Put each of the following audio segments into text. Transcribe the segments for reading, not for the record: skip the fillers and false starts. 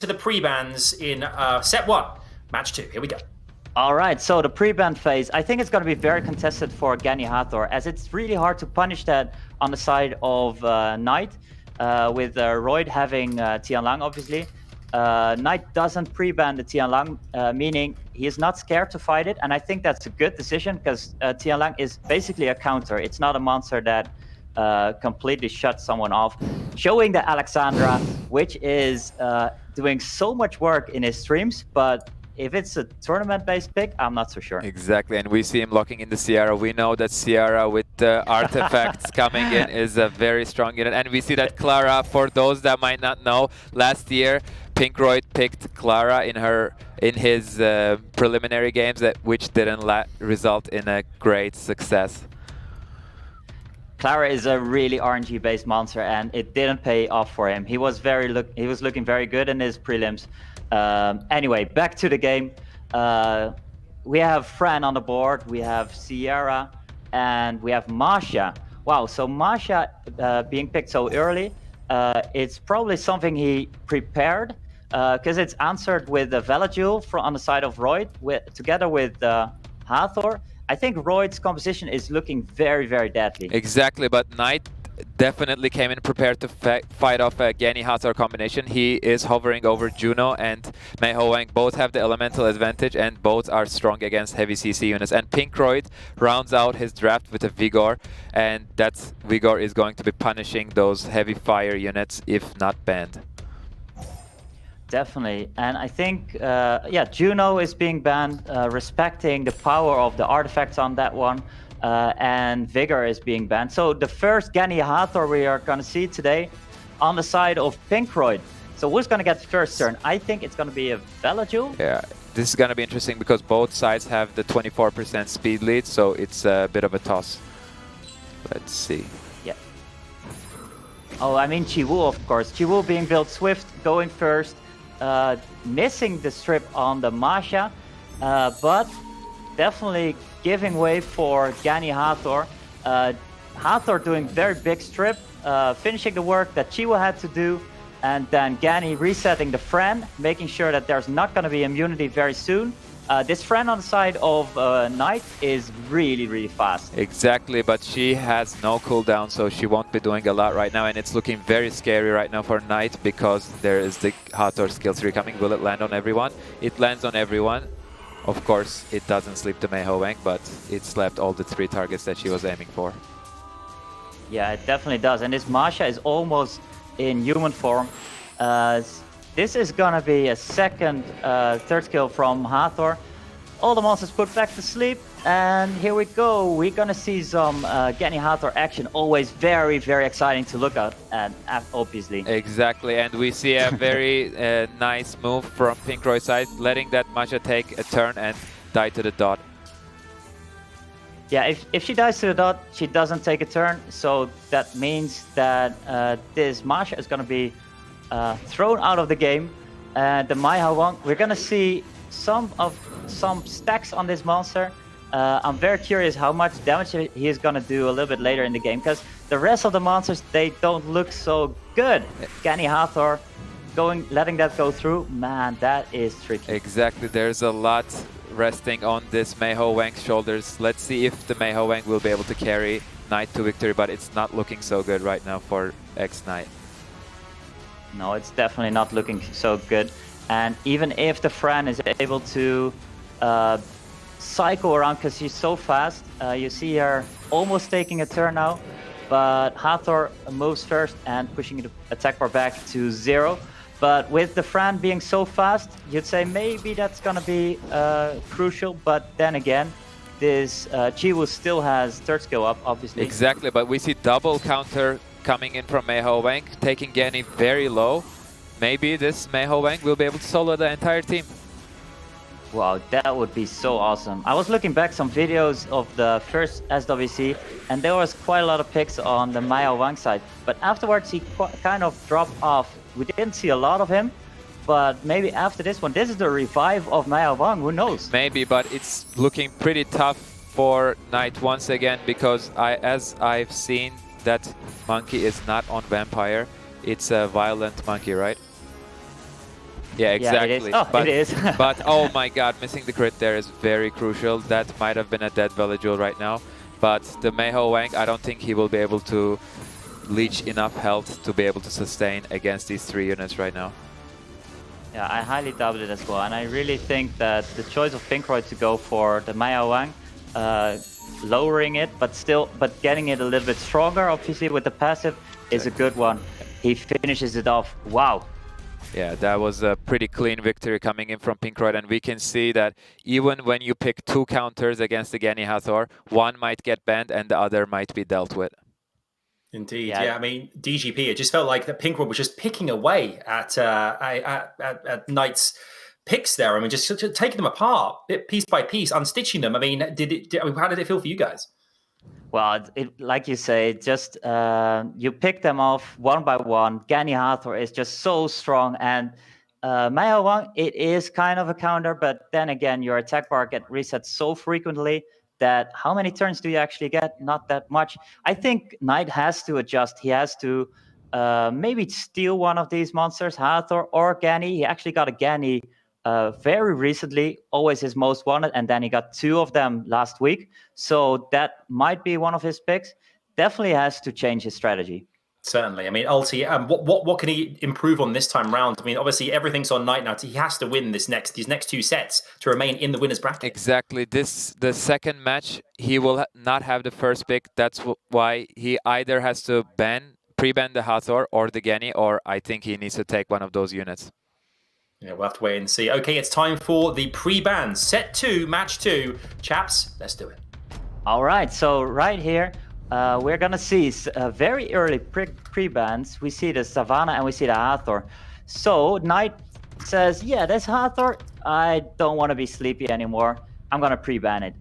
to the pre-bans in set 1, match 2. Here we go. All right, so the pre-ban phase, I think it's going to be very contested for Gani Hathor, as it's really hard to punish that on the side of Knight, with Royd having Tianlang, obviously. Knight doesn't pre-ban the Tianlang, meaning he is not scared to fight it, and I think that's a good decision, because Tianlang is basically a counter. It's not a monster that completely shuts someone off. Showing the Alexandra, which is doing so much work in his streams, but if it's a tournament-based pick, I'm not so sure. Exactly, and we see him locking in the Sierra. We know that Sierra with the artifacts coming in is a very strong unit. And we see that Clara, for those that might not know, last year PinkRoid picked Clara in his preliminary games, which didn't result in a great success. Clara is a really RNG-based monster, and it didn't pay off for him. He was looking very good in his prelims. Anyway, back to the game. We have Fran on the board, we have Sierra, and we have Masha. Wow, so Masha being picked so early, it's probably something he prepared, because it's answered with the Veladjul on the side of Royd, together with Hathor. I think Royd's composition is looking very, very deadly. Exactly, but Knight definitely came in prepared to fight off a Gani Hathor combination. He is hovering over Juno and Mei Ho Wang. Both have the elemental advantage and both are strong against heavy CC units. And PinkRoid rounds out his draft with a Vigor, and that Vigor is going to be punishing those heavy fire units if not banned. Definitely, and I think, yeah, Juno is being banned, respecting the power of the artifacts on that one, and Vigor is being banned. So the first Gani Hathor we are going to see today on the side of PinkRoid. So who's going to get the first turn? I think it's going to be a Veladjul. Yeah, this is going to be interesting because both sides have the 24% speed lead, so it's a bit of a toss. Let's see. Yeah. Oh, I mean Chiwu, of course. Chiwu being built swift, going first. Missing the strip on the Masha, but definitely giving way for Gani Hathor. Hathor doing very big strip, finishing the work that Chiwu had to do, and then Gani resetting the Fran, making sure that there's not going to be immunity very soon. This Fran on the side of Knight is really, really fast. Exactly, but she has no cooldown, so she won't be doing a lot right now, and it's looking very scary right now for Knight because there is the Hathor skill 3 coming. Will it land on everyone? It lands on everyone. Of course, it doesn't sleep the Mei Ho Wang, but it slept all the 3 targets that she was aiming for. Yeah, it definitely does, and this Masha is almost in human form. This is gonna be a second, third skill from Hathor. All the monsters put back to sleep, and here we go. We're gonna see some Gani Hathor action. Always very, very exciting to look at, obviously. Exactly, and we see a very nice move from PinkRoid's side, letting that Masha take a turn and die to the dot. Yeah, if she dies to the dot, she doesn't take a turn, so that means that this Masha is gonna be thrown out of the game. The Mei Ho Wang, we're gonna see some stacks on this monster. I'm very curious how much damage he is gonna do a little bit later in the game, because the rest of the monsters, they don't look so good. Gani Hathor letting that go through, man, that is tricky. Exactly, there's a lot resting on this Mei Ho Wang's shoulders. Let's see if the Mei Ho Wang will be able to carry Knight to victory, but it's not looking so good right now for xNight. No, it's definitely not looking so good. And even if the Fran is able to cycle around because she's so fast, you see her almost taking a turn now, but Hathor moves first and pushing the attack bar back to 0. But with the Fran being so fast, you'd say maybe that's gonna be crucial, but then again, this Chiwu still has third skill up, obviously. Exactly, but we see double counter coming in from Mei Ho Wang, taking Gani very low. Maybe this Mei Ho Wang will be able to solo the entire team. Wow, that would be so awesome. I was looking back some videos of the first SWC, and there was quite a lot of picks on the Mei Ho Wang side. But afterwards, he kind of dropped off. We didn't see a lot of him, but maybe after this one, this is the revive of Mei Ho Wang, who knows? Maybe, but it's looking pretty tough for Knight once again, because as I've seen, that monkey is not on Vampire. It's a violent monkey, right? Yeah, exactly. Yeah, it is. Oh, but, it is. But oh my god, missing the crit there is very crucial. That might have been a dead Villagel right now. But the Meiho Wang, I don't think he will be able to leech enough health to be able to sustain against these 3 units right now. Yeah, I highly doubt it as well. And I really think that the choice of PinkRoid to go for the Meiho Wang, lowering it, but getting it a little bit stronger, obviously, with the passive, is a good one. He finishes it off. Wow. Yeah, that was a pretty clean victory coming in from PinkRoid, and we can see that even when you pick 2 counters against the Genny Hathor, one might get banned and the other might be dealt with. Indeed, yeah. I mean, DGP, it just felt like that PinkRoid was just picking away at Knight's picks there. I mean, just taking them apart, piece by piece, unstitching them. I mean, how did it feel for you guys? Well, like you say, just you pick them off one by one. Genny Hathor is just so strong, and Meiho Wang, it is kind of a counter, but then again, your attack bar gets reset so frequently that how many turns do you actually get? Not that much. I think Knight has to adjust. He has to maybe steal one of these monsters, Hathor or Genny. He actually got a Genny very recently, always his most wanted, and then he got 2 of them last week. So that might be one of his picks. Definitely has to change his strategy. Certainly. I mean, Ulti, what can he improve on this time round? I mean, obviously everything's on Knight now. He has to win these next 2 sets to remain in the winner's bracket. Exactly. The second match, he will not have the first pick. That's why he either has to pre-ban the Hathor or the Genny, or I think he needs to take one of those units. Yeah, we'll have to wait and see. Okay, it's time for the pre-ban. Set 2, match 2. Chaps, let's do it. All right, so right here, we're going to see very early pre-bans. We see the Savannah and we see the Hathor. So Knight says, yeah, that's Hathor. I don't want to be sleepy anymore. I'm going to pre-ban it.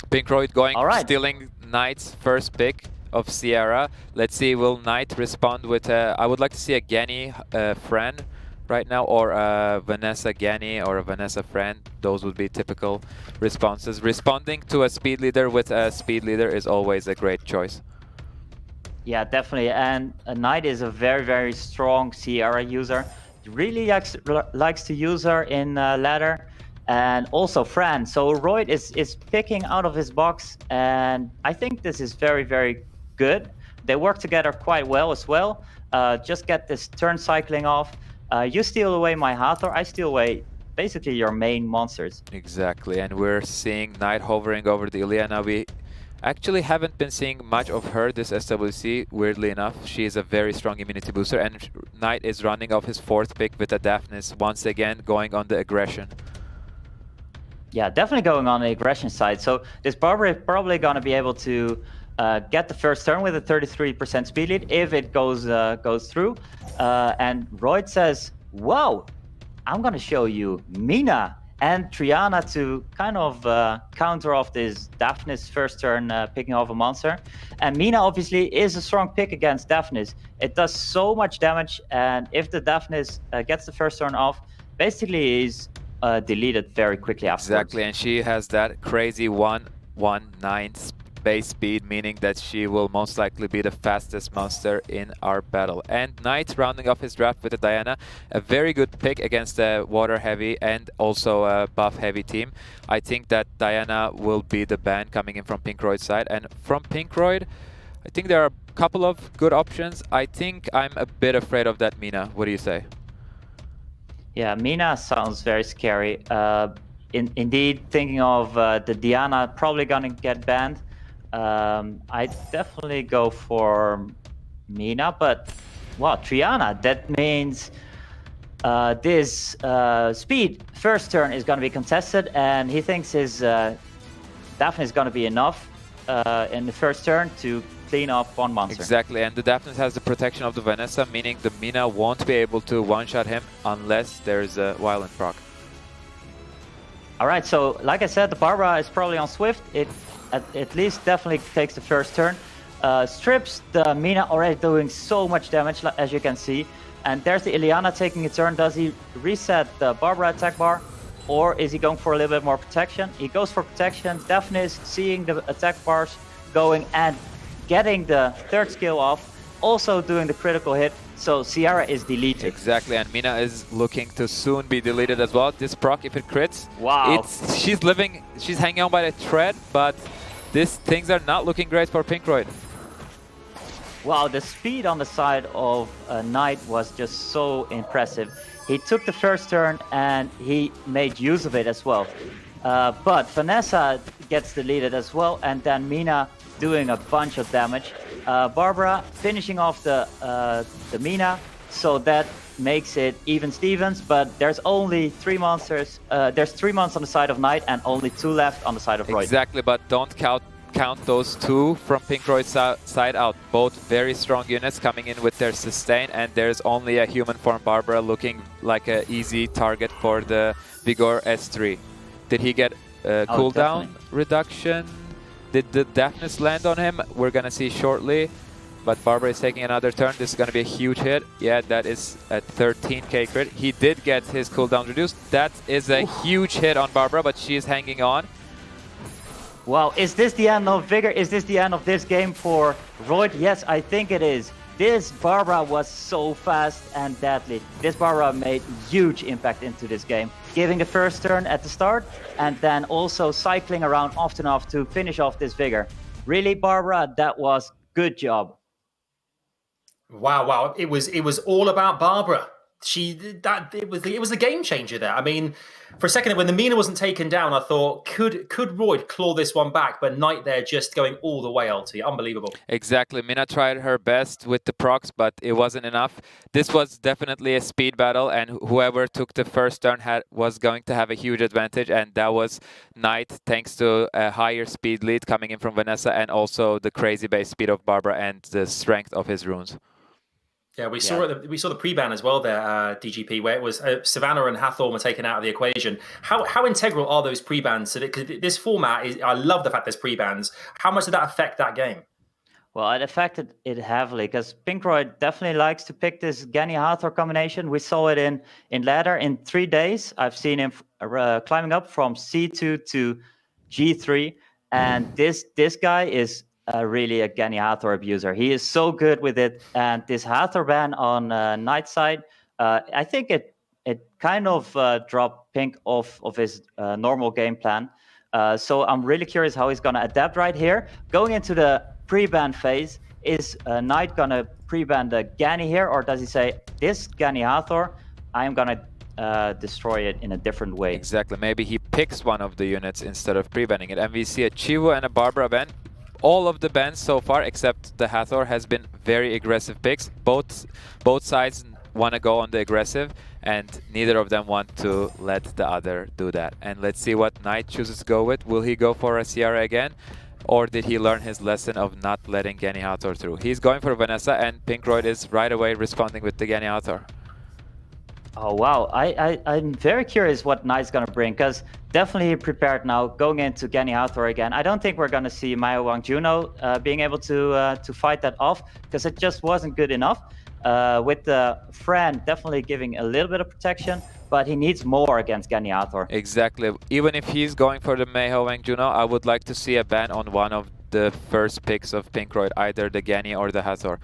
PinkRoid going, right. Stealing Knight's first pick of Sierra. Let's see, will Knight respond with I would like to see a Genny friend right now, or a Vanessa Genny or a Vanessa friend. Those would be typical responses. Responding to a speed leader with a speed leader is always a great choice. Yeah, definitely. And Knight is a very, very strong Sierra user. He really likes to use her in ladder. And also Fran. So Royd is picking out of his box, and I think this is very, very good. They work together quite well as well. Just get this turn cycling off. You steal away my Hathor, I steal away basically your main monsters. Exactly, and we're seeing Knight hovering over the Ilyana. We actually haven't been seeing much of her this SWC, weirdly enough. She is a very strong immunity booster, and Knight is running off his 4th pick with a Daphnis, once again going on the aggression. Yeah, definitely going on the aggression side. So this Barber is probably going to be able to get the first turn with a 33% speed lead if it goes through. And Royd says, wow, I'm going to show you Mina and Triana to kind of counter off this Daphnis first turn picking off a monster. And Mina obviously is a strong pick against Daphnis. It does so much damage, and if the Daphnis gets the first turn off, basically is deleted very quickly afterwards. Exactly, and she has that crazy 119 base speed, meaning that she will most likely be the fastest monster in our battle. And Knight rounding off his draft with a Diana, a very good pick against a water heavy and also a buff heavy team. I think that Diana will be the ban coming in from PinkRoid's side. And from PinkRoid, I think there are a couple of good options. I think I'm a bit afraid of that Mina. What do you say? Yeah, Mina sounds very scary. Indeed, thinking of the Diana probably gonna get banned. I definitely go for Mina, but wow, Triana, that means this speed first turn is gonna be contested, and he thinks his Daphne is gonna be enough in the first turn to clean off one monster. Exactly, and the Daphnis has the protection of the Vanessa, meaning the Mina won't be able to one-shot him unless there's a violent proc. Alright, so like I said, the Barbara is probably on Swift. It at least definitely takes the first turn. Strips the Mina already doing so much damage, as you can see. And there's the Ilyana taking a turn. Does he reset the Barbara attack bar? Or is he going for a little bit more protection? He goes for protection. Daphnis seeing the attack bars going and getting the third skill off, also doing the critical hit. so Sierra is deleted. Exactly, and Mina is looking to soon be deleted as well. This proc, if it crits, Wow. she's hanging on by a thread, but things are not looking great for PinkRoid. Wow, the speed on the side of Knight was just so impressive. He took the first turn and he made use of it as well. But Vanessa gets deleted as well, and then Mina doing a bunch of damage. Barbara finishing off the Mina, so that makes it even Stevens, but there's only 3 monsters. There's 3 monsters on the side of Knight and only 2 left on the side of Royd. Exactly, but don't count those 2 from PinkRoid's side out. Both very strong units coming in with their sustain, and there's only a human form Barbara looking like an easy target for the Vigor S3. Did he get cooldown reduction? Did the deafness land on him? We're gonna see shortly. But Barbara is taking another turn. This is gonna be a huge hit. Yeah, that is a 13k crit. He did get his cooldown reduced. That is a huge hit on Barbara, but she is hanging on. Wow, is this the end of Vigor? Is this the end of this game for Royd? Yes, I think it is. This Barbara was so fast and deadly. This Barbara made huge impact into this game. Giving the first turn at the start and then also cycling around often enough to finish off this Vigor. Really, Barbara, that was good job. Wow. It was all about Barbara. It was the game changer there. I mean, for a second when the Mina wasn't taken down, I thought, could Royd claw this one back? But Knight there just going all the way, LT. Unbelievable. Exactly. Mina tried her best with the procs, but it wasn't enough. This was definitely a speed battle, and whoever took the first turn was going to have a huge advantage, and that was Knight, thanks to a higher speed lead coming in from Vanessa, and also the crazy base speed of Barbara and the strength of his runes. Yeah, we saw the pre-ban as well there, DGP, where it was Savannah and Hathorn were taken out of the equation. How integral are those pre-bans? Because this format is, I love the fact there's pre-bans. How much did that affect that game? Well, it affected it heavily because PinkRoid definitely likes to pick this Genny Hathor combination. We saw it in ladder in 3 days. I've seen him climbing up from C2 to G3, and this guy is really a Genny Hathor abuser. He is so good with it, and this Hathor ban on Knight's side, I think it kind of dropped Pink off of his normal game plan. So I'm really curious how he's going to adapt right here. Going into the pre-ban phase, is Knight going to pre-ban the Genny here, or does he say, this Genny Hathor, I'm going to destroy it in a different way? Exactly. Maybe he picks one of the units instead of pre-banning it. And we see a Chiwu and a Barbara ban. All of the bans so far, except the Hathor, has been very aggressive picks. Both sides want to go on the aggressive, and neither of them want to let the other do that. And let's see what Knight chooses to go with. Will he go for a Sierra again? Or did he learn his lesson of not letting Genny Hathor through? He's going for Vanessa, and PinkRoid is right away responding with the Genny Hathor. Oh, wow. I'm very curious what Knight's going to bring, because definitely prepared now, going into Genny Hathor again. I don't think we're going to see Maya Wang Juno being able to fight that off, because it just wasn't good enough. With the Fran definitely giving a little bit of protection, but he needs more against Genny Hathor. Exactly. Even if he's going for the Meiho Wang Juno, I would like to see a ban on one of the first picks of PinkRoid, either the Genny or the Hathor.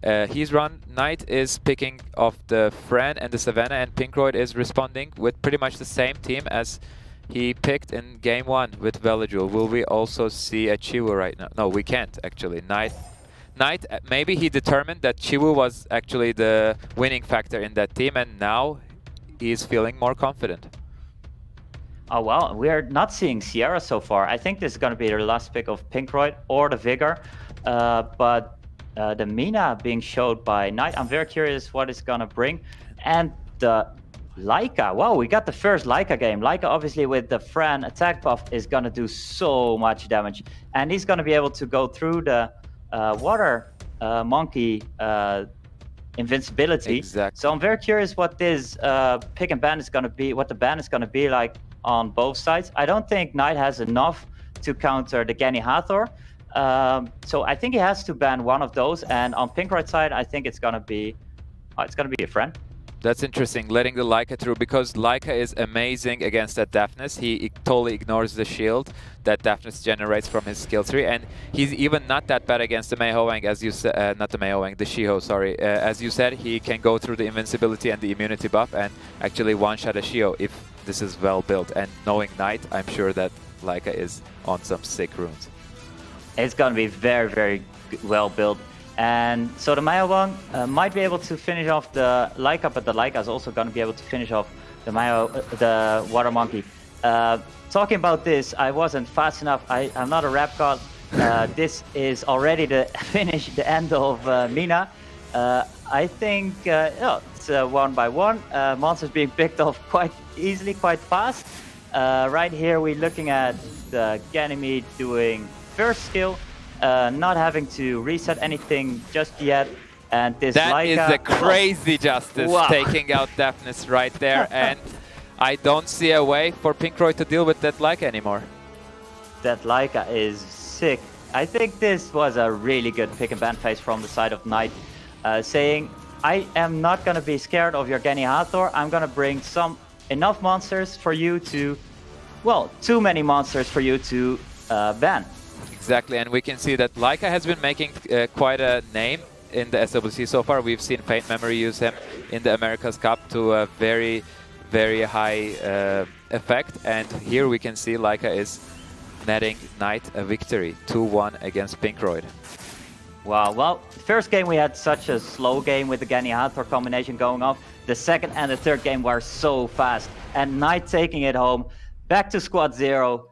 Knight is picking off the Fran and the Savannah, and PinkRoid is responding with pretty much the same team as he picked in game 1 with Veligul. Will we also see a Chiwu right now? No, we can't actually. Knight, maybe he determined that Chiwu was actually the winning factor in that team, and now he's feeling more confident. Oh, well, we are not seeing Sierra so far. I think this is going to be the last pick of PinkRoid or the Vigor, but the Mina being showed by Knight, I'm very curious what it's going to bring. And the Leica, wow, we got the first Leica game. Leica, obviously, with the Fran attack buff, is going to do so much damage. And he's going to be able to go through the water monkey invincibility. Exactly. So I'm very curious what this pick and ban is going to be, what the ban is going to be like on both sides. I don't think Knight has enough to counter the Genny Hathor. So I think he has to ban one of those, and on PinkRoid side, I think it's gonna be a friend. That's interesting, letting the Leica through, because Leica is amazing against that deafness. He totally ignores the shield that deafness generates from his skill tree, and he's even not that bad against the Mei Ho Wang, as you said, not the Mei Ho Wang, the Shiho, sorry. As you said, he can go through the invincibility and the immunity buff and actually one-shot a Shiho if this is well built. And knowing Knight, I'm sure that Leica is on some sick runes. It's going to be very, very well built. And so the Mei Ho Wang might be able to finish off the Leica, but the Leica is also going to be able to finish off the the Water Monkey. Talking about this, I wasn't fast enough. I'm not a rap god. This is already the finish, the end of Mina. I think it's 1 by 1. Monsters being picked off quite easily, quite fast. Right here, we're looking at Ganymede doing first skill. Not having to reset anything just yet, and this that Leica... is a crazy justice, wow. Taking out deafness right there, and I don't see a way for PinkRoid to deal with that Leica anymore. That Leica is sick. I think this was a really good pick and ban phase from the side of Knight, saying, I am not going to be scared of your Genny Hathor, I'm going to bring enough monsters for you to, well, too many monsters for you to ban. Exactly, and we can see that Leica has been making quite a name in the SWC so far. We've seen Faint Memory use him in the America's Cup to a very, very high effect. And here we can see Leica is netting Knight a victory, 2-1 against PinkRoid. Wow, well, first game we had such a slow game with the Genny Hathor combination going off. The second and the third game were so fast. And Knight taking it home, back to squad 0.